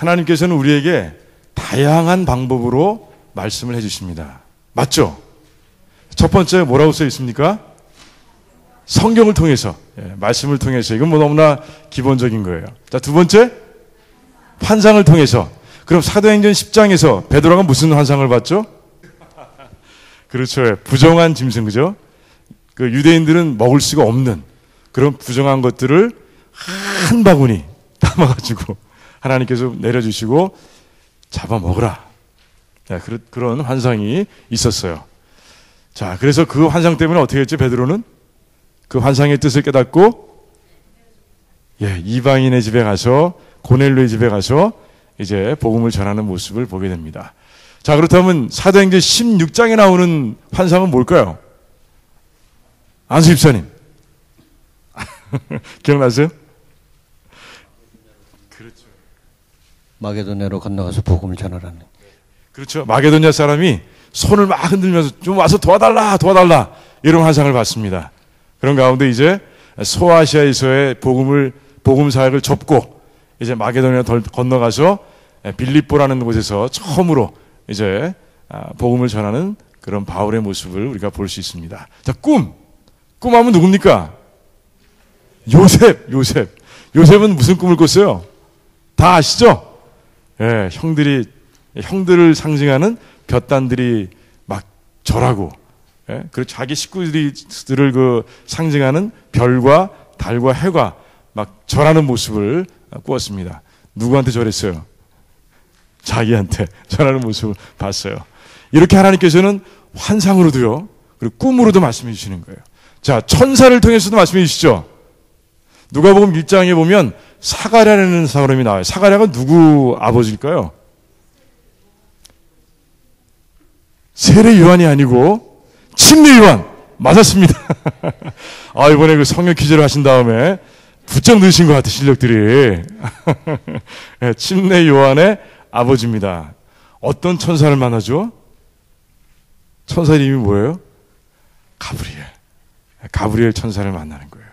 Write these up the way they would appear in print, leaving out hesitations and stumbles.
하나님께서는 우리에게 다양한 방법으로 말씀을 해주십니다. 맞죠? 첫 번째 뭐라고 써 있습니까? 성경을 통해서, 말씀을 통해서. 이건 뭐 너무나 기본적인 거예요. 자, 두 번째, 환상을 통해서. 그럼 사도행전 10장에서 베드로가 무슨 환상을 봤죠? 그렇죠. 부정한 짐승, 그죠? 그 유대인들은 먹을 수가 없는 그런 부정한 것들을 한 바구니 담아가지고 하나님께서 내려주시고 잡아먹으라. 그런 환상이 있었어요. 자, 그래서 그 환상 때문에 어떻게 했지? 베드로는 그 환상의 뜻을 깨닫고 이방인의 집에 가서, 고넬료의 집에 가서 이제 복음을 전하는 모습을 보게 됩니다. 자, 그렇다면 사도행전 16장에 나오는 환상은 뭘까요? 안수 집사님. 기억나세요? 그렇죠. 마게도냐로 건너가서 복음을 전하라는. 그렇죠. 마게도냐 사람이 손을 막 흔들면서 좀 와서 도와달라, 도와달라. 이런 환상을 봤습니다. 그런 가운데 이제 소아시아에서의 복음 사역을 접고 이제 마게도냐 건너가서 빌립보라는 곳에서 처음으로 이제 복음을 전하는 그런 바울의 모습을 우리가 볼 수 있습니다. 자, 꿈하면 누굽니까? 요셉은 무슨 꿈을 꿨어요? 다 아시죠? 형들을 상징하는 볕단들이 막 절하고, 그리고 자기 식구들을 그 상징하는 별과 달과 해가 막 절하는 모습을 꾸었습니다. 누구한테 절했어요? 자기한테 절하는 모습을 봤어요. 이렇게 하나님께서는 환상으로도요, 그리고 꿈으로도 말씀해 주시는 거예요. 자, 천사를 통해서도 말씀해 주시죠. 누가복음 1장에 보면 사가랴라는 사람이 나와요. 사가랴가 누구 아버지일까요? 세례 요한이 아니고 침례 요한. 맞았습니다. 이번에 그 성령 퀴즈를 하신 다음에 부쩍 늘으신 것 같아, 실력들이. 침례 요한의 아버지입니다. 어떤 천사를 만나죠? 천사 이름이 뭐예요? 가브리엘 천사를 만나는 거예요.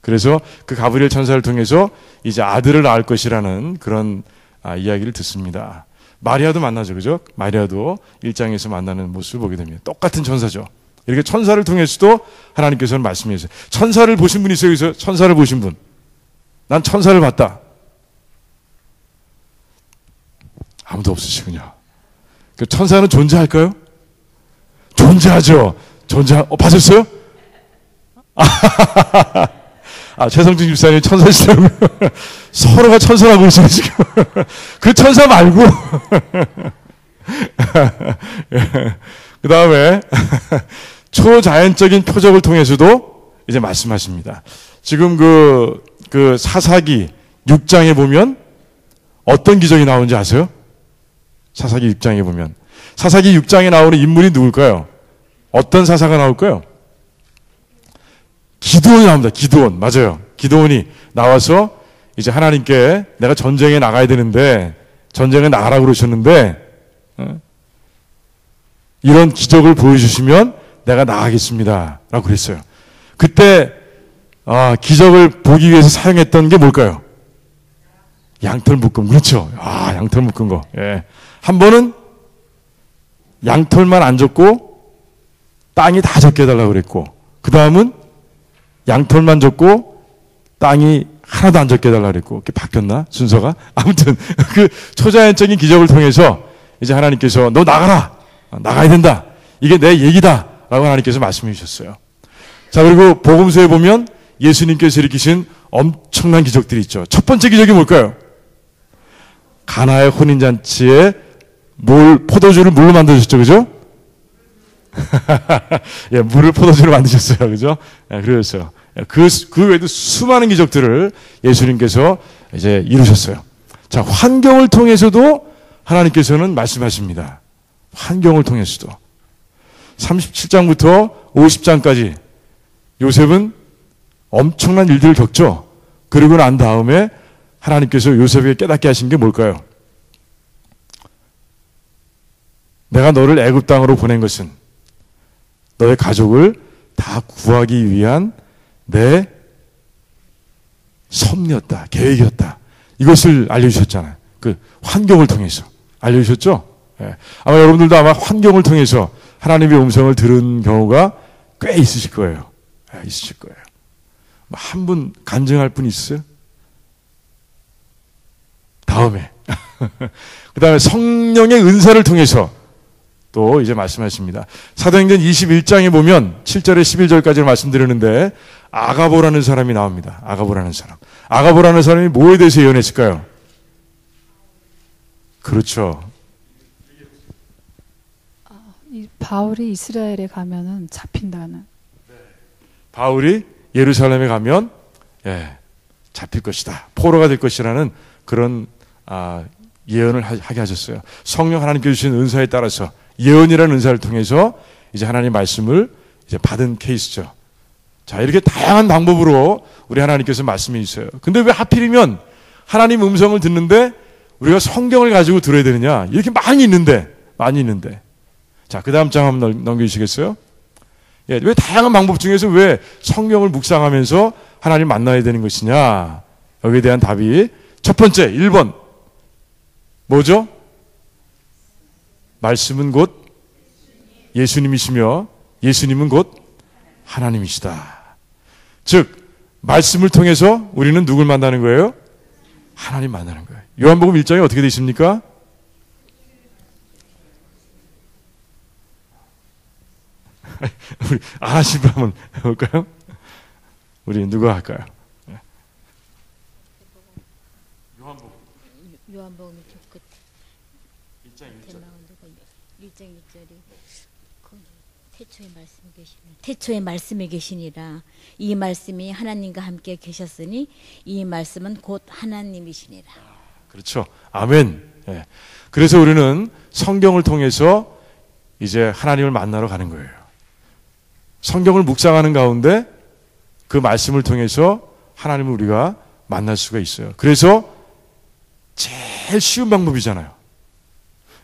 그래서 그 가브리엘 천사를 통해서 이제 아들을 낳을 것이라는 그런 이야기를 듣습니다. 마리아도 만나죠, 그죠? 마리아도 1장에서 만나는 모습을 보게 됩니다. 똑같은 천사죠. 이렇게 천사를 통해서도 하나님께서는 말씀해 주세요. 천사를 보신 분 있어요? 여기서 천사를 보신 분. 난 천사를 봤다. 아무도 없으시군요. 그 천사는 존재할까요? 존재하죠. 봤었어요? 최성준 집사님 천사시라고요. 서로가 천사라고 있어요, 지금. 그 천사 말고. 그 다음에, 초자연적인 표적을 통해서도 이제 말씀하십니다. 지금 그 사사기 6장에 보면 어떤 기적이 나오는지 아세요? 사사기 6장에 보면. 사사기 6장에 나오는 인물이 누굴까요? 어떤 사사가 나올까요? 기드온이 나옵니다. 기드온. 맞아요. 기드온이 나와서 이제 하나님께 내가 전쟁에 나가야 되는데 전쟁에 나가라고 그러셨는데 이런 기적을 보여주시면 내가 나가겠습니다. 라고 그랬어요. 그때 기적을 보기 위해서 사용했던 게 뭘까요? 양털 묶음. 그렇죠. 양털 묶은 거. 한 번은 양털만 안 줬고 땅이 다 젖게 해달라고 그랬고, 그 다음은 양털만 줬고 땅이 하나도 안 젖게 해달라고 그랬고, 이렇게 바뀌었나? 순서가? 아무튼 그 초자연적인 기적을 통해서 이제 하나님께서 너 나가라! 나가야 된다! 이게 내 얘기다! 라고 하나님께서 말씀해 주셨어요. 자, 그리고 복음서에 보면 예수님께서 일으키신 엄청난 기적들이 있죠. 첫 번째 기적이 뭘까요? 가나의 혼인잔치에 포도주를 물로 만드셨죠, 그죠? 물을 포도주로 만드셨어요, 그죠? 그러셨어요. 그 외에도 수많은 기적들을 예수님께서 이제 이루셨어요. 자, 환경을 통해서도 하나님께서는 말씀하십니다. 환경을 통해서도. 37장부터 50장까지 요셉은 엄청난 일들을 겪죠. 그리고 난 다음에 하나님께서 요셉에게 깨닫게 하신 게 뭘까요? 내가 너를 애굽 땅으로 보낸 것은 너의 가족을 다 구하기 위한 내 섭리였다, 계획이었다. 이것을 알려주셨잖아요. 그 환경을 통해서 알려주셨죠? 예. 아마 여러분들도 아마 환경을 통해서 하나님의 음성을 들은 경우가 꽤 있으실 거예요. 예, 있으실 거예요. 한 분 간증할 분 있으세요? 다음에. 그 다음에 성령의 은사를 통해서 또 이제 말씀하십니다. 사도행전 21장에 보면 7절에 11절까지 말씀드렸는데 아가보라는 사람이 나옵니다. 아가보라는 사람. 아가보라는 사람이 뭐에 대해서 예언했을까요? 그렇죠. 바울이 이스라엘에 가면은 잡힌다는. 바울이 예루살렘에 가면 잡힐 것이다. 포로가 될 것이라는 그런 예언을 하게 하셨어요. 성령 하나님께 주신 은사에 따라서 예언이라는 은사를 통해서 이제 하나님 말씀을 이제 받은 케이스죠. 자, 이렇게 다양한 방법으로 우리 하나님께서 말씀이 있어요. 근데 왜 하필이면 하나님 음성을 듣는데 우리가 성경을 가지고 들어야 되느냐? 이렇게 많이 있는데. 자, 그 다음 장 한번 넘겨주시겠어요? 예, 왜 다양한 방법 중에서 왜 성경을 묵상하면서 하나님 만나야 되는 것이냐? 여기에 대한 답이 첫 번째, 1번. 뭐죠? 말씀은 곧 예수님이시며 예수님은 곧 하나님이시다. 즉, 말씀을 통해서 우리는 누굴 만나는 거예요? 하나님 만나는 거예요. 요한복음 1장이 어떻게 되어 있습니까? 우리 아하신 분 한번 해볼까요? 우리 누가 할까요? 요한복음 1장 1절이 태초에 말씀이 계시니라. 이 말씀이 하나님과 함께 계셨으니 이 말씀은 곧 하나님이시니라. 그렇죠. 아멘. 예. 그래서 우리는 성경을 통해서 이제 하나님을 만나러 가는 거예요. 성경을 묵상하는 가운데 그 말씀을 통해서 하나님을 우리가 만날 수가 있어요. 그래서 제일 쉬운 방법이잖아요.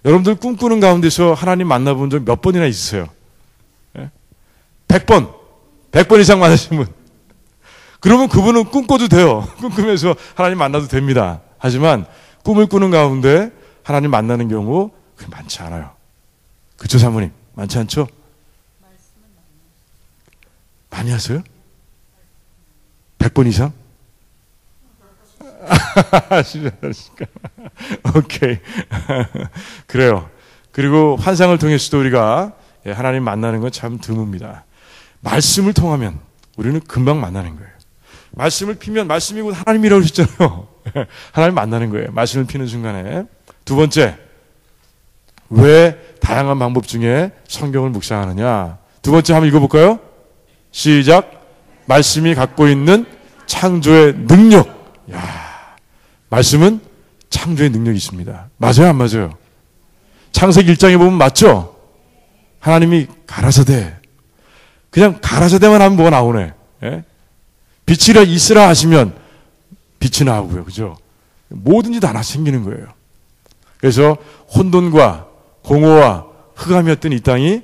여러분들 꿈꾸는 가운데서 하나님 만나본 적 몇 번이나 있으세요? 100번. 100번 이상 만나신 분. 그러면 그분은 꿈꿔도 돼요. 꿈꾸면서 하나님 만나도 됩니다. 하지만 꿈을 꾸는 가운데 하나님 만나는 경우 그렇게 많지 않아요. 그쵸, 사모님? 많지 않죠? 많이 하세요? 100번 이상? 오케이. 그래요. 그리고 환상을 통해서도 우리가 하나님 만나는 건 참 드뭅니다. 말씀을 통하면 우리는 금방 만나는 거예요. 말씀을 피면 말씀이 곧 하나님이라고 하셨잖아요. 하나님 만나는 거예요. 말씀을 피는 순간에. 두 번째, 왜 다양한 방법 중에 성경을 묵상하느냐? 두 번째 한번 읽어볼까요? 시작. 말씀이 갖고 있는 창조의 능력. 야, 말씀은 창조의 능력이 있습니다. 맞아요, 안 맞아요? 창세기 1장에 보면 맞죠? 하나님이 가라사대. 그냥 가라사대만 하면 뭐가 나오네. 예? 빛이라 있으라 하시면 빛이 나오고요. 그죠? 뭐든지 다 하나 생기는 거예요. 그래서 혼돈과 공허와 흑암이었던 이 땅이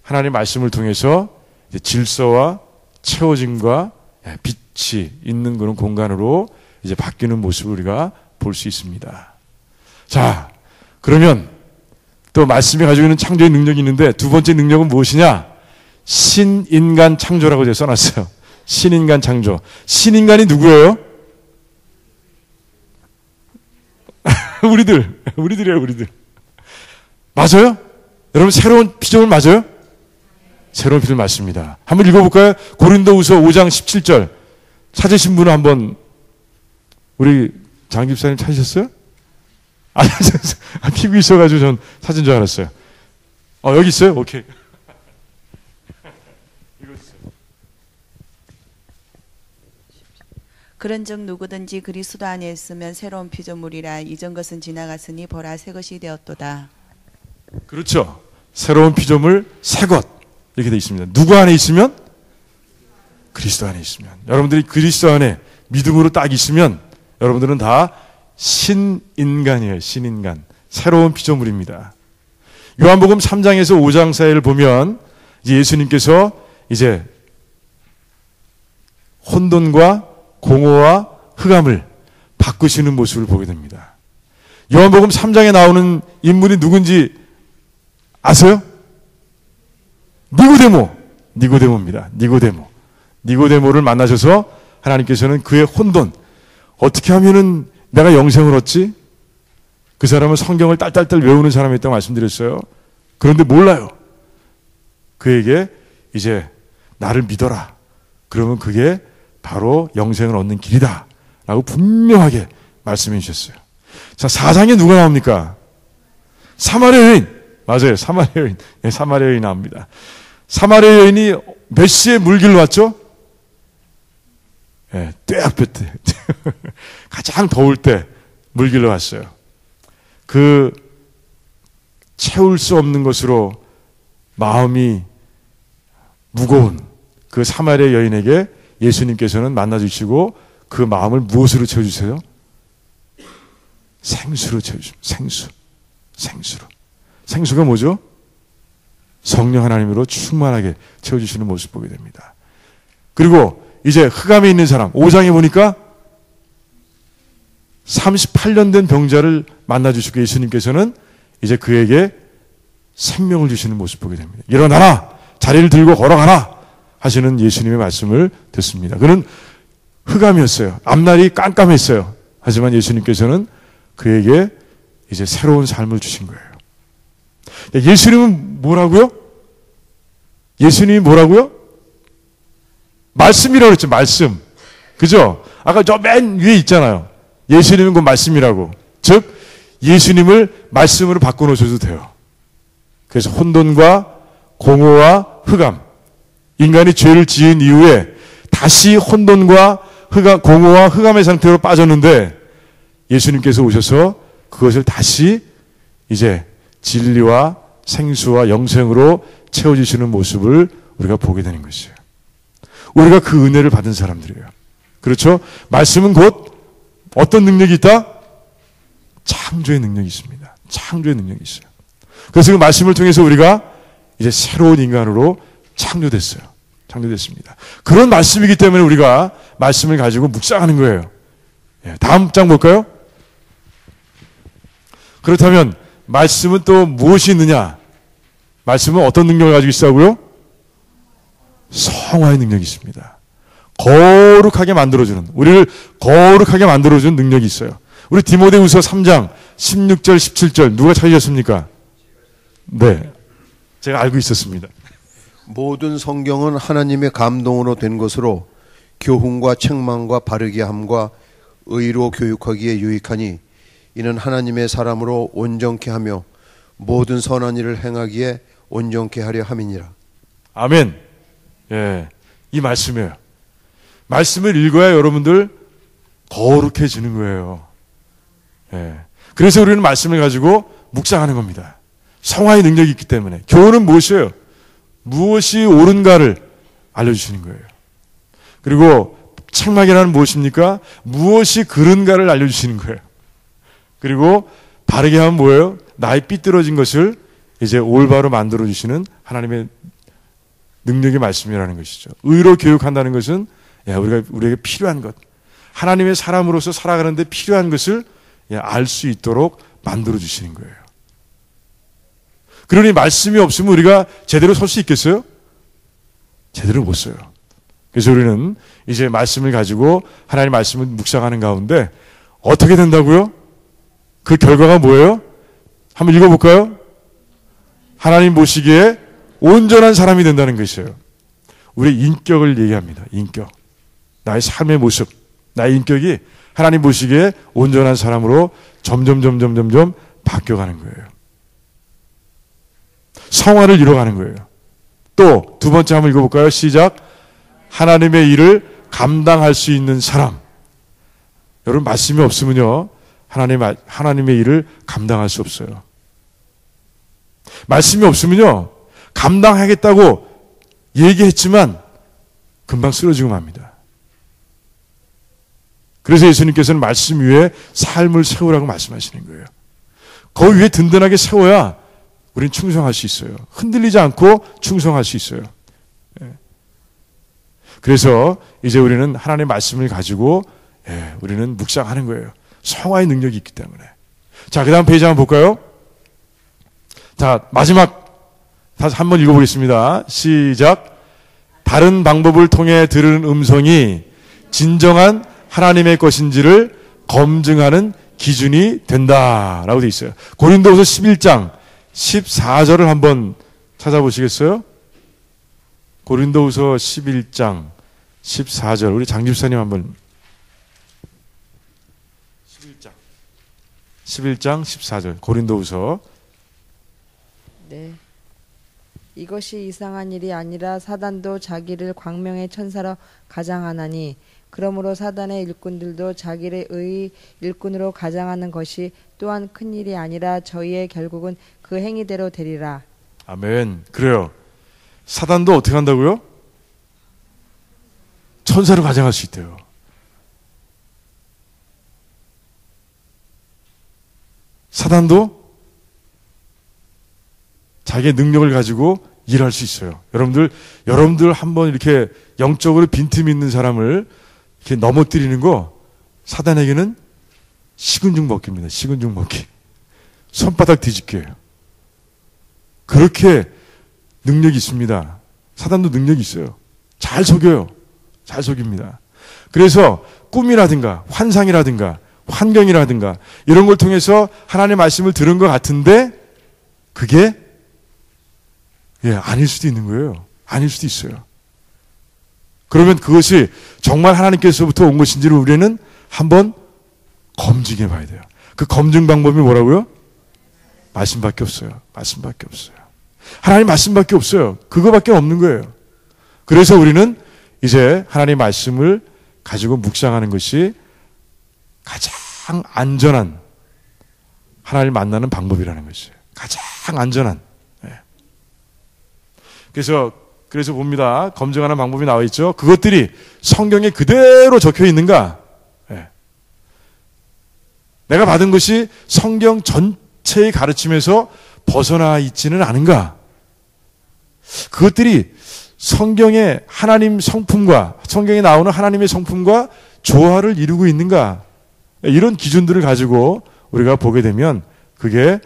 하나님의 말씀을 통해서 이제 질서와 채워짐과 빛이 있는 그런 공간으로 이제 바뀌는 모습을 우리가 볼 수 있습니다. 자, 그러면 또 말씀이 가지고 있는 창조의 능력이 있는데 두 번째 능력은 무엇이냐? 신인간 창조라고 제가 써놨어요. 신인간 창조. 신인간이 누구예요? 우리들이에요, 우리들. 맞아요? 여러분 새로운 피조물 맞아요? 새로운 피조물 맞습니다. 한번 읽어볼까요? 고린도후서 5장 17절. 찾으신 분은 한번 우리 장 집사님 찾으셨어요? 피고 있어가지고 전 찾은 줄 알았어요. 여기 있어요? 오케이. 그런즉 누구든지 그리스도 안에 있으면 새로운 피조물이라. 이전 것은 지나갔으니 보라 새 것이 되었도다. 그렇죠. 새로운 피조물 새 것 이렇게 되어 있습니다. 누구 안에 있으면? 그리스도 안에 있으면. 여러분들이 그리스도 안에 믿음으로 딱 있으면 여러분들은 다 신인간이에요. 신인간. 새로운 피조물입니다. 요한복음 3장에서 5장 사이를 보면 이제 예수님께서 이제 혼돈과 공허와 흑암을 바꾸시는 모습을 보게 됩니다. 요한복음 3장에 나오는 인물이 누군지 아세요? 니고데모입니다. 니고데모를 만나셔서 하나님께서는 그의 혼돈, 어떻게 하면은 내가 영생을 얻지? 그 사람은 성경을 딸딸딸 외우는 사람이었다고 말씀드렸어요. 그런데 몰라요. 그에게 이제 나를 믿어라. 그러면 그게 바로 영생을 얻는 길이다. 라고 분명하게 말씀해 주셨어요. 자, 4장에 누가 나옵니까? 사마리아 여인. 맞아요. 사마리아 여인. 네, 사마리아 여인이 나옵니다. 사마리아 여인이 몇 시에 물길로 왔죠? 네, 떼약볕 때. 가장 더울 때 물길로 왔어요. 그 채울 수 없는 것으로 마음이 무거운 그 사마리아 여인에게 예수님께서는 만나주시고 그 마음을 무엇으로 채워주세요? 생수로 채워주십니다. 생수로. 생수가 뭐죠? 성령 하나님으로 충만하게 채워주시는 모습 보게 됩니다. 그리고 이제 흑암에 있는 사람, 5장에 보니까 38년 된 병자를 만나주시고 예수님께서는 이제 그에게 생명을 주시는 모습 보게 됩니다. 일어나라! 자리를 들고 걸어가라! 하시는 예수님의 말씀을 듣습니다. 그는 흑암이었어요. 앞날이 깜깜했어요. 하지만 예수님께서는 그에게 이제 새로운 삶을 주신 거예요. 예수님은 뭐라고요? 예수님이 뭐라고요? 말씀이라고 그랬죠. 말씀. 그죠? 아까 저 맨 위에 있잖아요. 예수님은 그 말씀이라고. 즉 예수님을 말씀으로 바꿔놓으셔도 돼요. 그래서 혼돈과 공허와 흑암, 인간이 죄를 지은 이후에 다시 혼돈과 공허와 흑암의 상태로 빠졌는데 예수님께서 오셔서 그것을 다시 이제 진리와 생수와 영생으로 채워주시는 모습을 우리가 보게 되는 것이에요. 우리가 그 은혜를 받은 사람들이에요. 그렇죠? 말씀은 곧 어떤 능력이 있다? 창조의 능력이 있습니다. 창조의 능력이 있어요. 그래서 그 말씀을 통해서 우리가 이제 새로운 인간으로 창조됐습니다. 그런 말씀이기 때문에 우리가 말씀을 가지고 묵상하는 거예요. 다음 장 볼까요? 그렇다면 말씀은 또 무엇이 있느냐? 말씀은 어떤 능력을 가지고 있다고요? 성화의 능력이 있습니다. 거룩하게 만들어주는, 우리를 거룩하게 만들어주는 능력이 있어요. 우리 디모데후서 3장 16절 17절 누가 찾으셨습니까? 네, 제가 알고 있었습니다. 모든 성경은 하나님의 감동으로 된 것으로 교훈과 책망과 바르게 함과 의로 교육하기에 유익하니 이는 하나님의 사람으로 온전케 하며 모든 선한 일을 행하기에 온전케 하려 함이니라. 아멘. 예, 이 말씀이에요. 말씀을 읽어야 여러분들 거룩해지는 거예요. 예. 그래서 우리는 말씀을 가지고 묵상하는 겁니다. 성화의 능력이 있기 때문에. 교훈은 무엇이에요? 무엇이 옳은가를 알려주시는 거예요. 그리고 책망이라는 무엇입니까? 무엇이 그른가를 알려주시는 거예요. 그리고 바르게 하면 뭐예요? 나의 삐뚤어진 것을 이제 올바로 만들어주시는 하나님의 능력의 말씀이라는 것이죠. 의로 교육한다는 것은 우리에게 필요한 것, 하나님의 사람으로서 살아가는데 필요한 것을 알 수 있도록 만들어주시는 거예요. 그러니 말씀이 없으면 우리가 제대로 설 수 있겠어요? 제대로 못 서요. 그래서 우리는 이제 말씀을 가지고 하나님의 말씀을 묵상하는 가운데 어떻게 된다고요? 그 결과가 뭐예요? 한번 읽어볼까요? 하나님 보시기에 온전한 사람이 된다는 것이에요. 우리의 인격을 얘기합니다. 인격. 나의 삶의 모습, 나의 인격이 하나님 보시기에 온전한 사람으로 점점 바뀌어가는 거예요. 성화를 이뤄가는 거예요. 또 두 번째 한번 읽어볼까요? 시작. 하나님의 일을 감당할 수 있는 사람. 여러분 말씀이 없으면요 하나님의 일을 감당할 수 없어요. 말씀이 없으면요 감당하겠다고 얘기했지만 금방 쓰러지고 맙니다. 그래서 예수님께서는 말씀 위에 삶을 세우라고 말씀하시는 거예요. 그 위에 든든하게 세워야 우리는 충성할 수 있어요. 흔들리지 않고 충성할 수 있어요. 그래서 이제 우리는 하나님의 말씀을 가지고 우리는 묵상하는 거예요. 성화의 능력이 있기 때문에. 자, 그 다음 페이지 한번 볼까요? 자, 마지막 다시 한번 읽어보겠습니다. 시작. 다른 방법을 통해 들은 음성이 진정한 하나님의 것인지를 검증하는 기준이 된다라고 되어 있어요. 고린도후서 11장 14절을 한번 찾아보시겠어요? 고린도후서 11장 14절 우리 장 집사님 한번 11장 14절 고린도후서. 네. 이것이 이상한 일이 아니라 사단도 자기를 광명의 천사로 가장하나니 그러므로 사단의 일꾼들도 자기를 의의 일꾼으로 가장하는 것이 또한 큰 일이 아니라 저희의 결국은 그 행위대로 되리라. 아멘. 그래요. 사단도 어떻게 한다고요? 천사로 가장할 수 있대요. 사단도 자기의 능력을 가지고 일할 수 있어요. 여러분들 한번 이렇게 영적으로 빈틈이 있는 사람을 이렇게 넘어뜨리는 거 사단에게는 식은죽 먹기입니다. 식은죽 먹기. 손바닥 뒤집기예요. 그렇게 능력이 있습니다. 사단도 능력이 있어요. 잘 속여요. 잘 속입니다. 그래서 꿈이라든가 환상이라든가 환경이라든가 이런 걸 통해서 하나님의 말씀을 들은 것 같은데 그게 아닐 수도 있는 거예요. 아닐 수도 있어요. 그러면 그것이 정말 하나님께서부터 온 것인지를 우리는 한번 검증해 봐야 돼요. 그 검증 방법이 뭐라고요? 말씀밖에 없어요. 말씀밖에 없어요. 하나님 말씀밖에 없어요. 그거밖에 없는 거예요. 그래서 우리는 이제 하나님 말씀을 가지고 묵상하는 것이 가장 안전한 하나님을 만나는 방법이라는 것이에요. 가장 안전한. 그래서 봅니다. 검증하는 방법이 나와 있죠. 그것들이 성경에 그대로 적혀 있는가? 내가 받은 것이 성경 전체의 가르침에서 벗어나 있지는 않은가? 그것들이 성경의 하나님 성품과 성경에 나오는 하나님의 성품과 조화를 이루고 있는가? 이런 기준들을 가지고 우리가 보게 되면 그게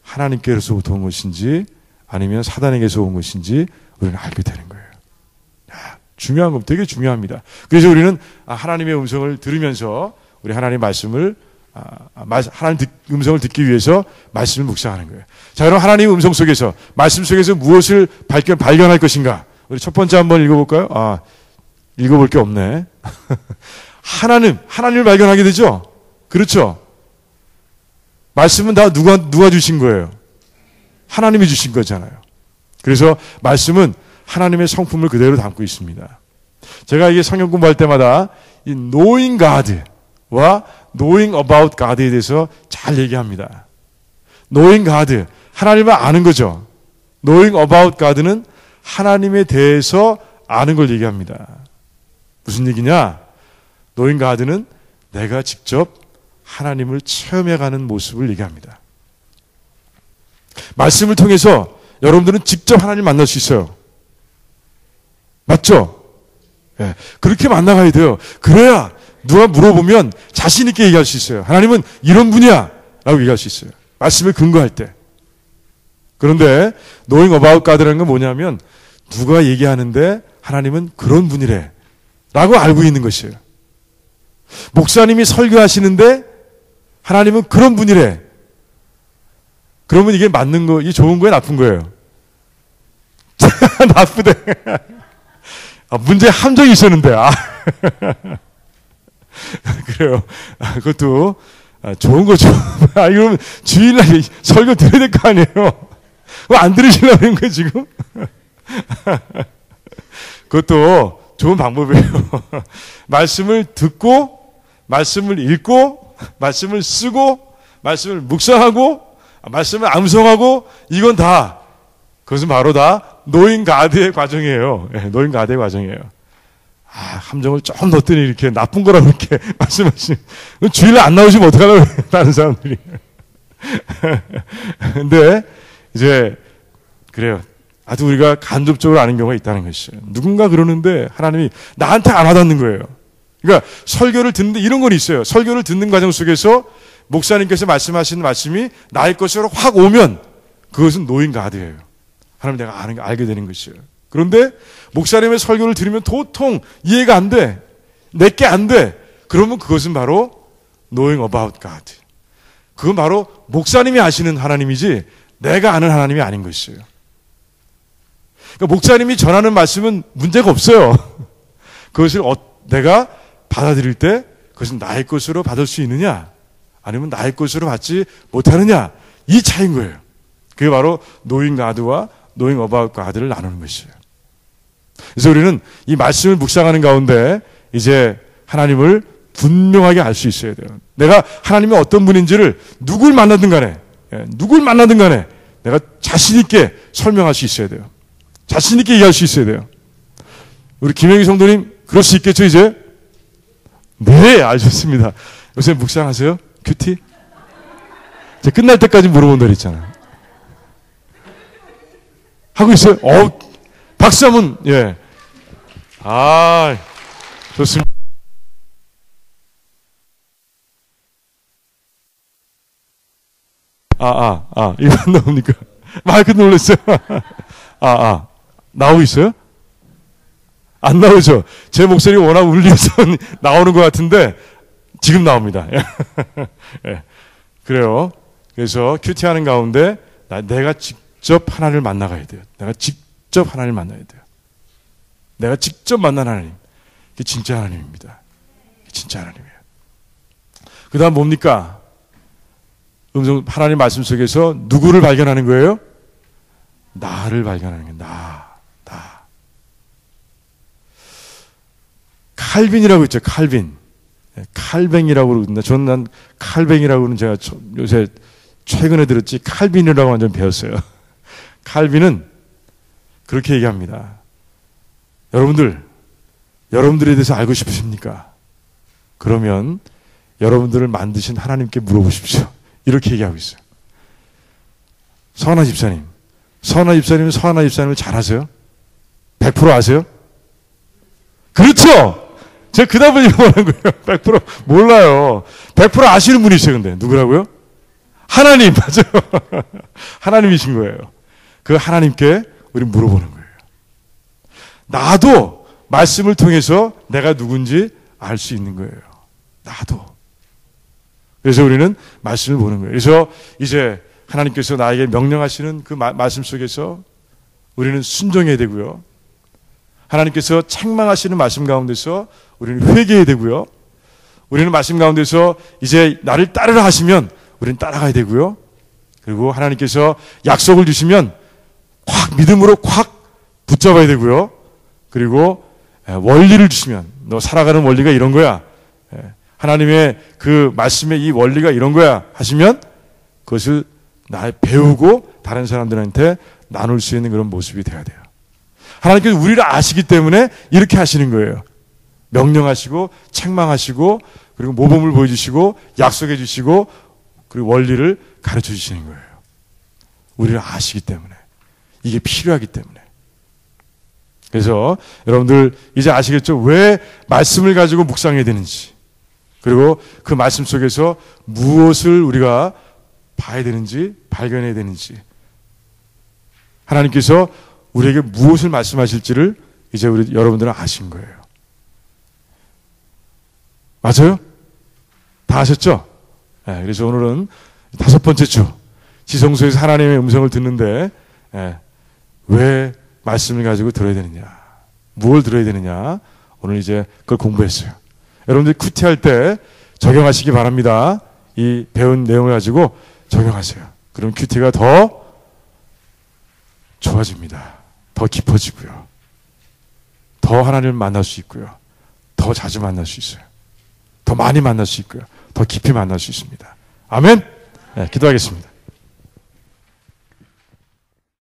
하나님께로부터 온 것인지 아니면 사단에게서 온 것인지 우리는 알게 되는 거예요. 중요한 건 되게 중요합니다. 그래서 우리는 하나님의 음성을 들으면서 우리 하나님의 말씀을 하나님 음성을 듣기 위해서 말씀을 묵상하는 거예요. 자, 그럼 하나님의 음성 속에서 말씀 속에서 무엇을 발견할 것인가? 우리 첫 번째 한번 읽어볼까요? 읽어볼 게 없네. 하나님을 발견하게 되죠. 그렇죠. 말씀은 다 누가 주신 거예요? 하나님이 주신 거잖아요. 그래서 말씀은 하나님의 성품을 그대로 담고 있습니다. 제가 이게 성경 공부할 때마다 이 knowing God와 knowing about God에 대해서 잘 얘기합니다. knowing God, 하나님을 아는 거죠. knowing about God는 하나님에 대해서 아는 걸 얘기합니다. 무슨 얘기냐? knowing God는 내가 직접 하나님을 체험해가는 모습을 얘기합니다. 말씀을 통해서 여러분들은 직접 하나님 만날 수 있어요. 맞죠? 그렇게 만나가야 돼요. 그래야 누가 물어보면 자신 있게 얘기할 수 있어요. 하나님은 이런 분이야 라고 얘기할 수 있어요. 말씀을 근거할 때. 그런데 knowing about God라는 건 뭐냐면 누가 얘기하는데 하나님은 그런 분이래 라고 알고 있는 것이에요. 목사님이 설교하시는데 하나님은 그런 분이래. 그러면 이게 맞는 거, 이게 좋은 거예요, 나쁜 거예요? 나쁘대. 문제에 함정이 있었는데, 그래요. 그것도 좋은 거죠. 이러면 주일날 설교 들어야 될 거 아니에요? 왜 안 들으시려고 하는 거예요, 지금? 그것도 좋은 방법이에요. 말씀을 듣고, 말씀을 읽고, 말씀을 쓰고, 말씀을 묵상하고, 말씀을 암송하고, 이건 다, 그것은 바로 다 knowing God의 과정이에요. knowing God의 과정이에요. 함정을 좀 넣었더니 이렇게 나쁜 거라고 이렇게 말씀하시면, 주일날 안 나오시면 어떡하려고 그래요, 다른 사람들이. 근데, 이제, 그래요. 아주 우리가 간접적으로 아는 경우가 있다는 것이죠. 누군가 그러는데 하나님이 나한테 안 와닿는 거예요. 그러니까 설교를 듣는데 이런 건 있어요. 설교를 듣는 과정 속에서 목사님께서 말씀하시는 말씀이 나의 것으로 확 오면 그것은 노인 가드예요. 하나님 내가 알게 되는 것이에요. 그런데 목사님의 설교를 들으면 도통 이해가 안 돼. 내게 안 돼. 그러면 그것은 바로 knowing about God. 그건 바로 목사님이 아시는 하나님이지 내가 아는 하나님이 아닌 것이에요. 그러니까 목사님이 전하는 말씀은 문제가 없어요. 그것을 내가 받아들일 때 그것은 나의 것으로 받을 수 있느냐 아니면 나의 것으로 받지 못하느냐 이 차이인 거예요. 그게 바로 knowing God와 knowing about God를 나누는 것이에요. 그래서 우리는 이 말씀을 묵상하는 가운데 이제 하나님을 분명하게 알 수 있어야 돼요. 내가 하나님이 어떤 분인지를 누굴 만나든 간에 내가 자신 있게 설명할 수 있어야 돼요. 자신 있게 얘기할 수 있어야 돼요. 우리 김영희 성도님 그럴 수 있겠죠 이제? 네, 알겠습니다. 요새 묵상하세요? 큐티? 이제 끝날 때까지 물어본다 그랬잖아요. 하고 있어요? 박수 한번, 예. 좋습니다. 이거 안 나옵니까? 마이크 놀랐어요. 나오고 있어요? 안 나오죠? 제 목소리 워낙 울려서 나오는 것 같은데, 지금 나옵니다. 예. 그래요. 그래서 큐티하는 가운데, 내가 직접 하나님을 만나가야 돼요. 내가 직접 하나님을 만나야 돼요. 내가 직접 만난 하나님. 그게 진짜 하나님입니다. 그게 진짜 하나님이에요. 그 다음 뭡니까? 하나님 말씀 속에서 누구를 발견하는 거예요? 나를 발견하는 거예요. 나. 칼빈이라고 있죠. 칼빈. 칼뱅이라고 그러는데 저는 난 칼뱅이라고는 제가 요새 최근에 들었지 칼빈이라고 완전 배웠어요. 칼빈은 그렇게 얘기합니다. 여러분들에 대해서 알고 싶으십니까? 그러면 여러분들을 만드신 하나님께 물어보십시오. 이렇게 얘기하고 있어요. 서하나 집사님은 서하나 집사님을 잘 아세요? 100% 아세요? 그렇죠! 제가 그 답을 말한 거예요. 100% 몰라요. 100% 아시는 분이 있어요. 근데 누구라고요? 하나님. 맞아요. 하나님이신 거예요. 그 하나님께 우리 물어보는 거예요. 나도 말씀을 통해서 내가 누군지 알 수 있는 거예요. 나도. 그래서 우리는 말씀을 보는 거예요. 그래서 이제 하나님께서 나에게 명령하시는 그 말씀 속에서 우리는 순종해야 되고요. 하나님께서 책망하시는 말씀 가운데서 우리는 회개해야 되고요. 우리는 말씀 가운데서 이제 나를 따르라 하시면 우리는 따라가야 되고요. 그리고 하나님께서 약속을 주시면 확 믿음으로 확 붙잡아야 되고요. 그리고 원리를 주시면 너 살아가는 원리가 이런 거야. 하나님의 그 말씀의 이 원리가 이런 거야 하시면 그것을 배우고 다른 사람들한테 나눌 수 있는 그런 모습이 돼야 돼요. 하나님께서 우리를 아시기 때문에 이렇게 하시는 거예요. 명령하시고 책망하시고 그리고 모범을 보여주시고 약속해 주시고 그리고 원리를 가르쳐 주시는 거예요. 우리를 아시기 때문에 이게 필요하기 때문에. 그래서 여러분들 이제 아시겠죠? 왜 말씀을 가지고 묵상해야 되는지 그리고 그 말씀 속에서 무엇을 우리가 봐야 되는지 발견해야 되는지 하나님께서 우리에게 무엇을 말씀하실지를 이제 여러분들은 아신 거예요. 맞아요? 다 아셨죠? 네, 그래서 오늘은 5번째 주 지성소에서 하나님의 음성을 듣는데 왜 말씀을 가지고 들어야 되느냐 무엇을 들어야 되느냐 오늘 이제 그걸 공부했어요. 여러분들 큐티할 때 적용하시기 바랍니다. 이 배운 내용을 가지고 적용하세요. 그럼 큐티가 더 좋아집니다. 더 깊어지고요. 더 하나님을 만날 수 있고요. 더 자주 만날 수 있어요. 더 많이 만날 수 있고요. 더 깊이 만날 수 있습니다. 아멘. 네, 기도하겠습니다.